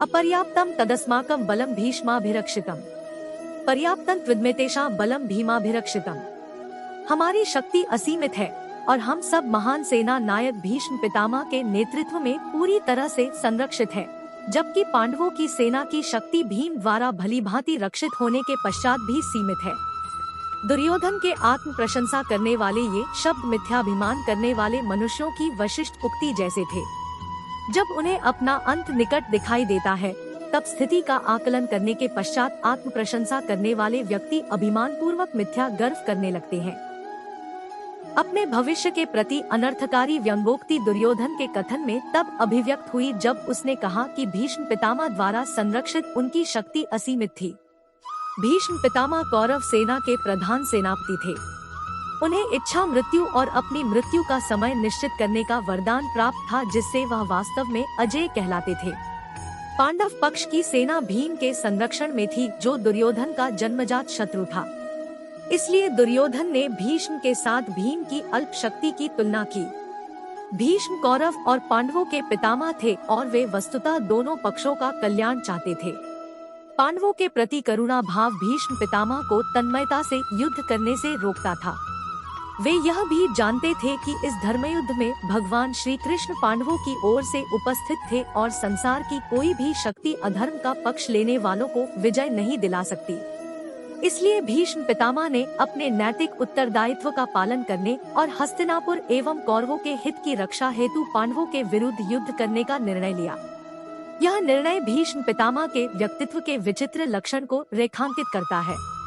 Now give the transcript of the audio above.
अपर्याप्तं तदस्माकं बलं भीष्माभिरक्षितम्, पर्याप्तं त्विद्मेतेषां बलं भीमाभिरक्षितम्। हमारी शक्ति असीमित है और हम सब महान सेना नायक भीष्म पितामह के नेतृत्व में पूरी तरह से संरक्षित है, जबकि पांडवों की सेना की शक्ति भीम द्वारा भलीभांति रक्षित होने के पश्चात भी सीमित है। दुर्योधन के आत्म प्रशंसा करने वाले ये शब्द मिथ्याभिमान करने वाले मनुष्यों की वशिष्ठ उक्ति जैसे थे। जब उन्हें अपना अंत निकट दिखाई देता है, तब स्थिति का आकलन करने के पश्चात आत्म प्रशंसा करने वाले व्यक्ति अभिमान पूर्वक मिथ्या गर्व करने लगते हैं। अपने भविष्य के प्रति अनर्थकारी व्यंग्योक्ति दुर्योधन के कथन में तब अभिव्यक्त हुई जब उसने कहा कि भीष्म पितामह द्वारा संरक्षित उनकी शक्ति असीमित थी। भीष्म पितामह कौरव सेना के प्रधान सेनापति थे। उन्हें इच्छा मृत्यु और अपनी मृत्यु का समय निश्चित करने का वरदान प्राप्त था, जिससे वह वास्तव में अजेय कहलाते थे। पांडव पक्ष की सेना भीम के संरक्षण में थी, जो दुर्योधन का जन्मजात शत्रु था। इसलिए दुर्योधन ने भीष्म के साथ भीम की अल्प शक्ति की तुलना की। भीष्म कौरव और पांडवों के पितामह थे और वे वस्तुतः दोनों पक्षों का कल्याण चाहते थे। पांडवों के प्रति करुणा भाव भीष्म पितामह को तन्मयता से युद्ध करने से रोकता था। वे यह भी जानते थे कि इस धर्मयुद्ध में भगवान श्री कृष्ण पांडवों की ओर से उपस्थित थे और संसार की कोई भी शक्ति अधर्म का पक्ष लेने वालों को विजय नहीं दिला सकती। इसलिए भीष्म पितामह ने अपने नैतिक उत्तरदायित्व का पालन करने और हस्तिनापुर एवं कौरवों के हित की रक्षा हेतु पांडवों के विरुद्ध युद्ध करने का निर्णय लिया। यह निर्णय भीष्म पितामह के व्यक्तित्व के विचित्र लक्षण को रेखांकित करता है।